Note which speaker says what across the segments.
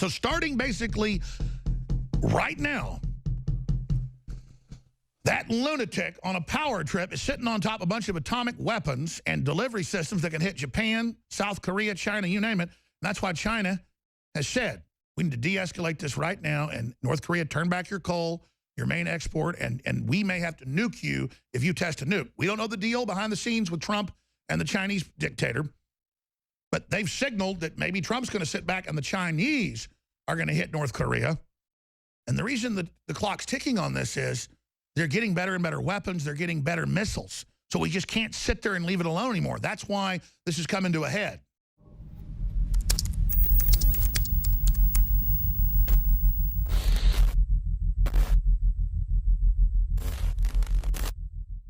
Speaker 1: So starting basically right now, that lunatic on a power trip is sitting on top of a bunch of atomic weapons and delivery systems that can hit Japan, South Korea, China, you name it. And that's why China has said, we need to de-escalate this right now, and North Korea, turn back your coal, your main export, and we may have to nuke you if you test a nuke. We don't know the deal behind the scenes with Trump and the Chinese dictator, but they've signaled that maybe Trump's going to sit back and the Chinese are going to hit North Korea. And the reason that the clock's ticking on this is they're getting better and better weapons. They're getting better missiles. So we just can't sit there and leave it alone anymore. That's why this is coming to a head.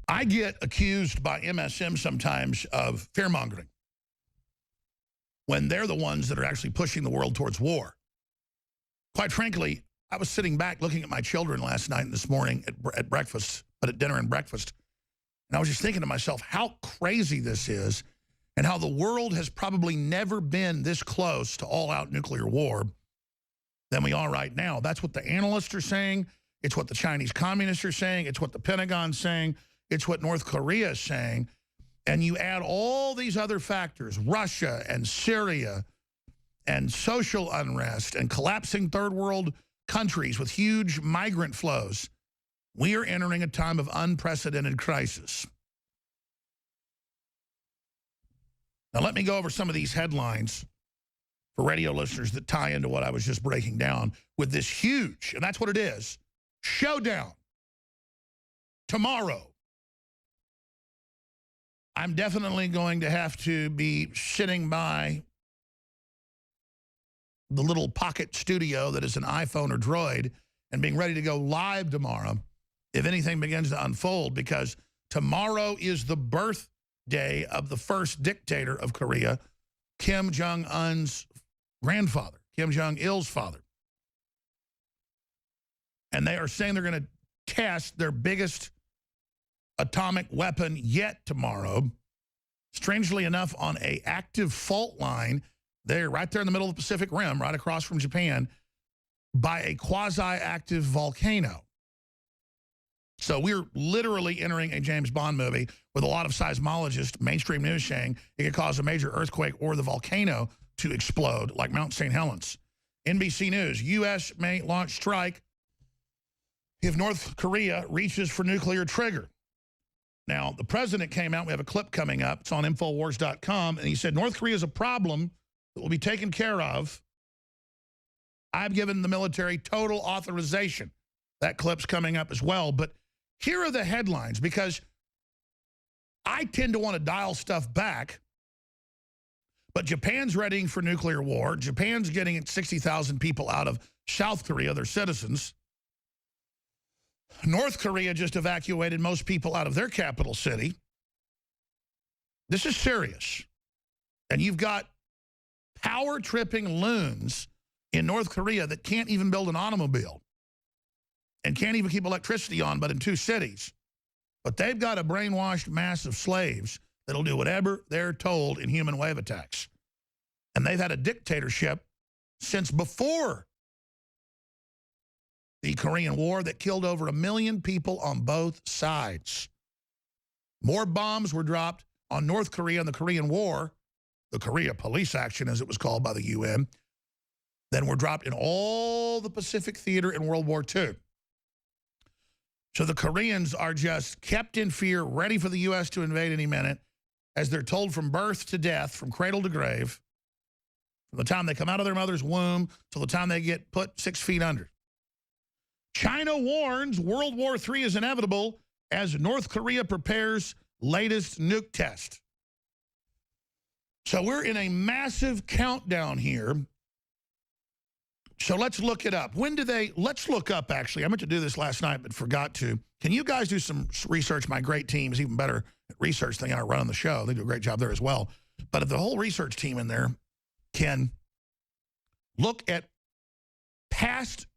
Speaker 1: I get accused by MSM sometimes of fear-mongering when they're the ones that are actually pushing the world towards war. Quite frankly, I was sitting back looking at my children last night and this morning at breakfast, but at dinner and breakfast, and I was just thinking to myself how crazy this is and how the world has probably never been this close to all-out nuclear war than we are right now. That's what the analysts are saying. It's what the Chinese communists are saying. It's what the Pentagon's saying. It's what North Korea is saying. And you add all these other factors, Russia and Syria and social unrest and collapsing third world countries with huge migrant flows, we are entering a time of unprecedented crisis. Now let me go over some of these headlines for radio listeners that tie into what I was just breaking down with this huge, and that's what it is, showdown tomorrow. I'm definitely going to have to be sitting by the little pocket studio that is an iPhone or Droid and being ready to go live tomorrow if anything begins to unfold, because tomorrow is the birthday of the first dictator of Korea, Kim Jong-un's grandfather, Kim Jong-il's father. And they are saying they're going to test their biggest atomic weapon yet tomorrow, strangely enough on a active fault line there, right there in the middle of the Pacific Rim, right across from Japan, by a quasi-active volcano. So we're literally entering a James Bond movie with a lot of seismologists, mainstream news saying it could cause a major earthquake or the volcano to explode like Mount St. Helens. NBC News, U.S. may launch strike if North Korea reaches for nuclear trigger. Now, the president came out, we have a clip coming up, it's on Infowars.com, and he said, North Korea is a problem that will be taken care of. I've given the military total authorization. That clip's coming up as well. But here are the headlines, because I tend to want to dial stuff back, but Japan's readying for nuclear war. Japan's getting 60,000 people out of South Korea, their citizens. North Korea just evacuated most people out of their capital city. This is serious. And you've got power-tripping loons in North Korea that can't even build an automobile and can't even keep electricity on but in 2 cities. But they've got a brainwashed mass of slaves that'll do whatever they're told in human wave attacks. And they've had a dictatorship since before the Korean War that killed over 1 million people on both sides. More bombs were dropped on North Korea in the Korean War, the Korea Police Action as it was called by the UN, than were dropped in all the Pacific Theater in World War II. So the Koreans are just kept in fear, ready for the U.S. to invade any minute, as they're told from birth to death, from cradle to grave, from the time they come out of their mother's womb till the time they get put 6 feet under. China warns World War III is inevitable as North Korea prepares latest nuke test. So we're in a massive countdown here. So let's look it up. When do they, let's look up actually. I meant to do this last night but forgot to. Can you guys do some research? My great team is even better at research than I run on the show. They do a great job there as well. But if the whole research team in there can look at past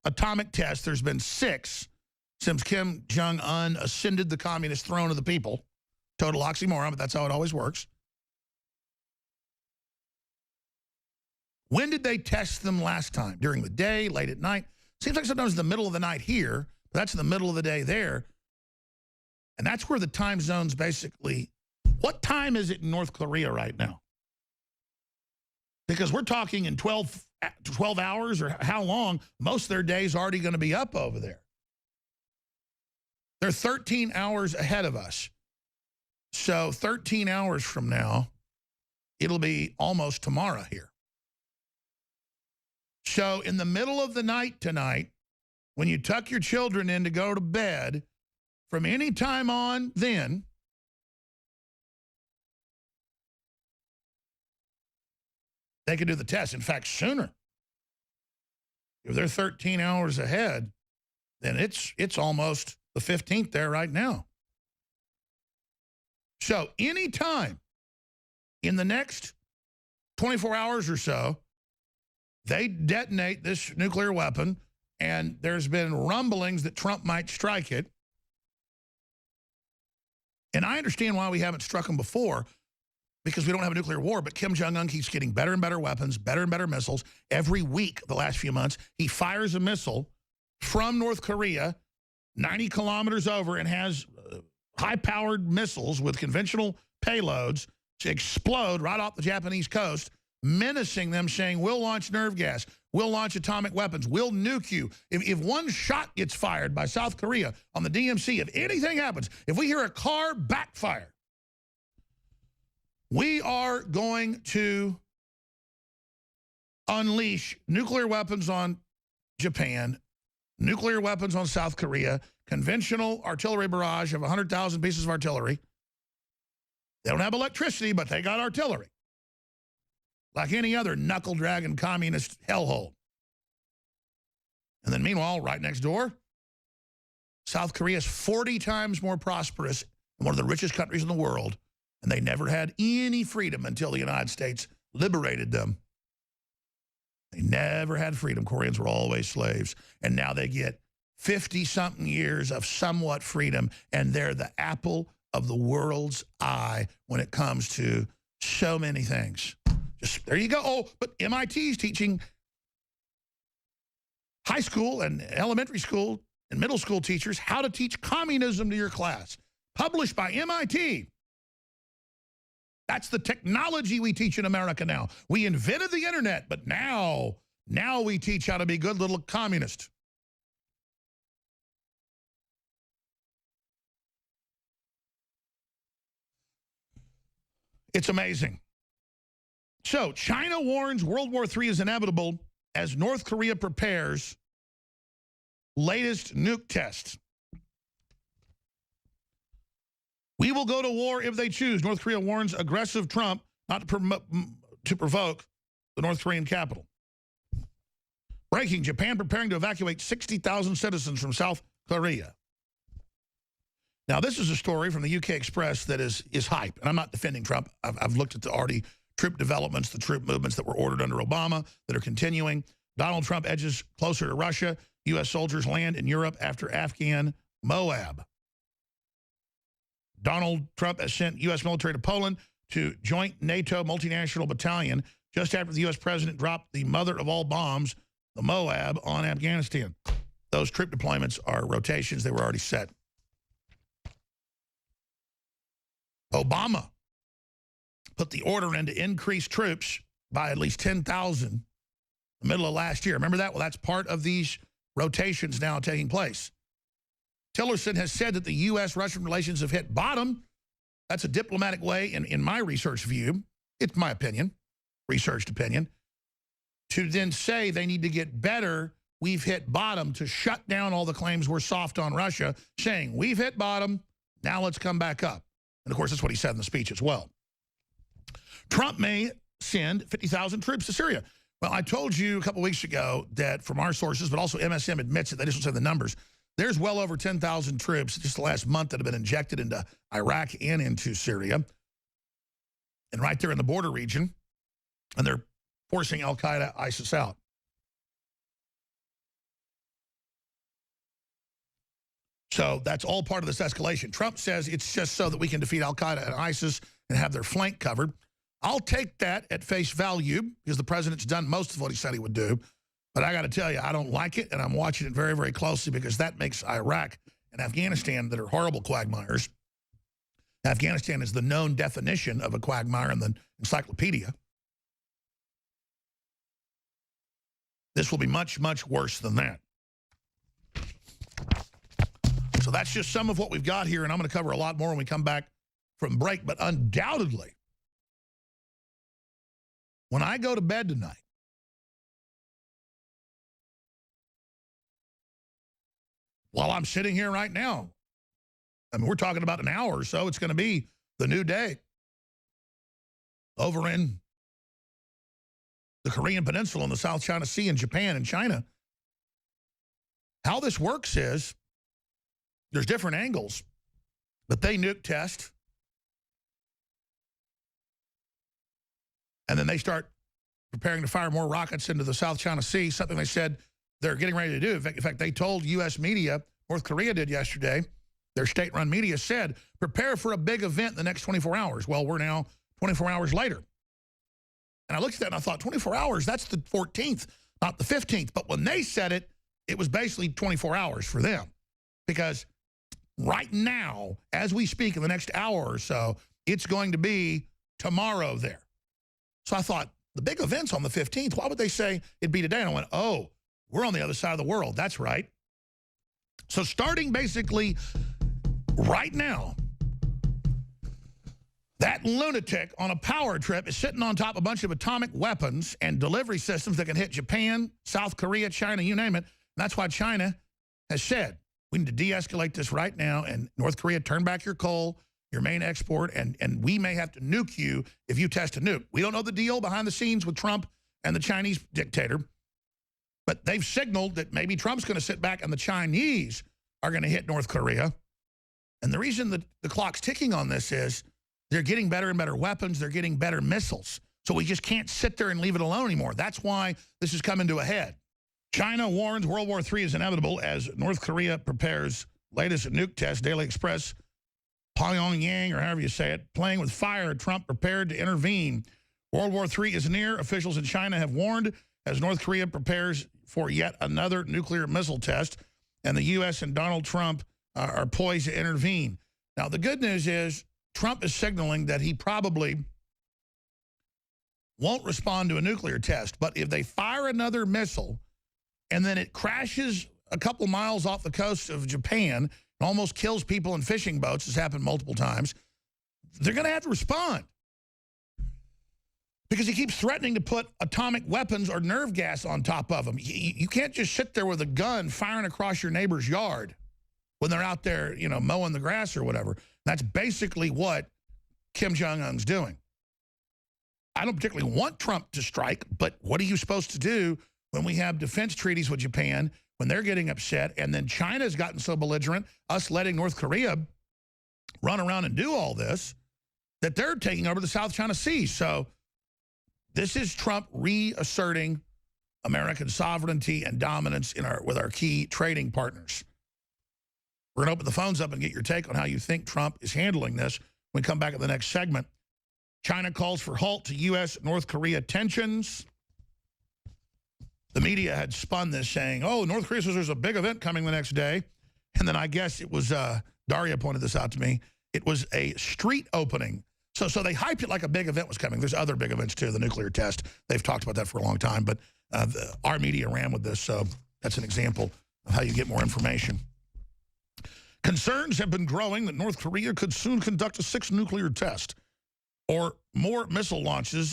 Speaker 1: atomic tests, there's been 6 since Kim Jong-un ascended the communist throne of the people. Total oxymoron, but that's how it always works. When did they test them last time? During the day, late at night? Seems like sometimes in the middle of the night here, but that's in the middle of the day there. And that's where the time zones basically... What time is it in North Korea right now? Because we're talking in 12 hours or how long, most of their days are already going to be up over there. They're 13 hours ahead of us. So 13 hours from now, it'll be almost tomorrow here. So in the middle of the night tonight, when you tuck your children in to go to bed, from any time on then, they could do the test. In fact, sooner. If they're 13 hours ahead, then it's almost the 15th there right now. So any time in the next 24 hours or so, they detonate this nuclear weapon, and there's been rumblings that Trump might strike it. And I understand why we haven't struck them before, because we don't have a nuclear war, but Kim Jong-un keeps getting better and better weapons, better and better missiles. Every week, the last few months, he fires a missile from North Korea, 90 kilometers over, and has high-powered missiles with conventional payloads to explode right off the Japanese coast, menacing them, saying, we'll launch nerve gas, we'll launch atomic weapons, we'll nuke you. If one shot gets fired by South Korea on the DMZ, if anything happens, if we hear a car backfire, we are going to unleash nuclear weapons on Japan, nuclear weapons on South Korea, conventional artillery barrage of 100,000 pieces of artillery. They don't have electricity, but they got artillery. Like any other knuckle-dragging communist hellhole. And then meanwhile, right next door, South Korea is 40 times more prosperous and one of the richest countries in the world. And they never had any freedom until the United States liberated them. They never had freedom. Koreans were always slaves. And now they get 50-something years of somewhat freedom, and they're the apple of the world's eye when it comes to so many things. Just there you go. Oh, but MIT is teaching high school and elementary school and middle school teachers how to teach communism to your class. Published by MIT. That's the technology we teach in America now. We invented the internet, but now we teach how to be good little communists. It's amazing. So, China warns World War III is inevitable as North Korea prepares latest nuke test. We will go to war if they choose. North Korea warns aggressive Trump not to provoke the North Korean capital. Breaking, Japan preparing to evacuate 60,000 citizens from South Korea. Now, this is a story from the UK Express that is hype, and I'm not defending Trump. I've looked at the already troop developments, the troop movements that were ordered under Obama that are continuing. Donald Trump edges closer to Russia. U.S. soldiers land in Europe after Afghan Moab. Donald Trump has sent U.S. military to Poland to joint NATO multinational battalion just after the U.S. president dropped the mother of all bombs, the Moab, on Afghanistan. Those troop deployments are rotations. They were already set. Obama put the order in to increase troops by at least 10,000 in the middle of last year. Remember that? Well, that's part of these rotations now taking place. Tillerson has said that the U.S.-Russian relations have hit bottom. That's a diplomatic way, in my research view, it's my opinion, researched opinion, to then say they need to get better. We've hit bottom, to shut down all the claims we're soft on Russia, saying we've hit bottom, now let's come back up. And, of course, that's what he said in the speech as well. Trump may send 50,000 troops to Syria. Well, I told you a couple weeks ago that from our sources, but also MSM admits it, they just don't say the numbers, there's well over 10,000 troops just the last month that have been injected into Iraq and into Syria. And right there in the border region. And they're forcing al-Qaeda, ISIS out. So that's all part of this escalation. Trump says it's just so that we can defeat al-Qaeda and ISIS and have their flank covered. I'll take that at face value because the president's done most of what he said he would do. But I got to tell you, I don't like it, and I'm watching it very, very closely because that makes Iraq and Afghanistan, that are horrible quagmires. Afghanistan is the known definition of a quagmire in the encyclopedia. This will be much, much worse than that. So that's just some of what we've got here, and I'm going to cover a lot more when we come back from break. But undoubtedly, when I go to bed tonight, while I'm sitting here right now, I mean, we're talking about an hour or so, it's going to be the new day over in the Korean Peninsula and the South China Sea and Japan and China. How this works is there's different angles, but they nuke test, and then they start preparing to fire more rockets into the South China Sea, something they said they're getting ready to do. In fact, they told U.S. media, North Korea did yesterday, their state-run media said, prepare for a big event in the next 24 hours. Well, we're now 24 hours later. And I looked at that and I thought, 24 hours, that's the 14th, not the 15th. But when they said it, it was basically 24 hours for them. Because right now, as we speak in the next hour or so, it's going to be tomorrow there. So I thought, the big event's on the 15th. Why would they say it'd be today? And I went, oh, we're on the other side of the world. That's right. So starting basically right now, that lunatic on a power trip is sitting on top of a bunch of atomic weapons and delivery systems that can hit Japan, South Korea, China, you name it. And that's why China has said, we need to de-escalate this right now, and North Korea, turn back your coal, your main export, and we may have to nuke you if you test a nuke. We don't know the deal behind the scenes with Trump and the Chinese dictator, but they've signaled that maybe Trump's going to sit back and the Chinese are going to hit North Korea. And the reason that the clock's ticking on this is they're getting better and better weapons. They're getting better missiles. So we just can't sit there and leave it alone anymore. That's why this is coming to a head. China warns World War III is inevitable as North Korea prepares latest nuke test. Daily Express, Pyongyang, or however you say it, playing with fire. Trump prepared to intervene. World War III is near. Officials in China have warned as North Korea prepares for yet another nuclear missile test. And the U.S. and Donald Trump are poised to intervene. Now, the good news is Trump is signaling that he probably won't respond to a nuclear test. But if they fire another missile and then it crashes a couple miles off the coast of Japan and almost kills people in fishing boats, has happened multiple times, they're going to have to respond. Because he keeps threatening to put atomic weapons or nerve gas on top of them. You can't just sit there with a gun firing across your neighbor's yard when they're out there, you know, mowing the grass or whatever. That's basically what Kim Jong-un's doing. I don't particularly want Trump to strike, but what are you supposed to do when we have defense treaties with Japan, when they're getting upset, and then China's gotten so belligerent, us letting North Korea run around and do all this, that they're taking over the South China Sea. So this is Trump reasserting American sovereignty and dominance in with our key trading partners. We're going to open the phones up and get your take on how you think Trump is handling this when we come back at the next segment. China calls for halt to U.S.-North Korea tensions. The media had spun this saying, oh, North Korea says there's a big event coming the next day. And then I guess it was, Daria pointed this out to me, it was a street opening. So they hyped it like a big event was coming. There's other big events, too, the nuclear test. They've talked about that for a long time, but our media ran with this, so that's an example of how you get more information. Concerns have been growing that North Korea could soon conduct a 6th nuclear test or more missile launches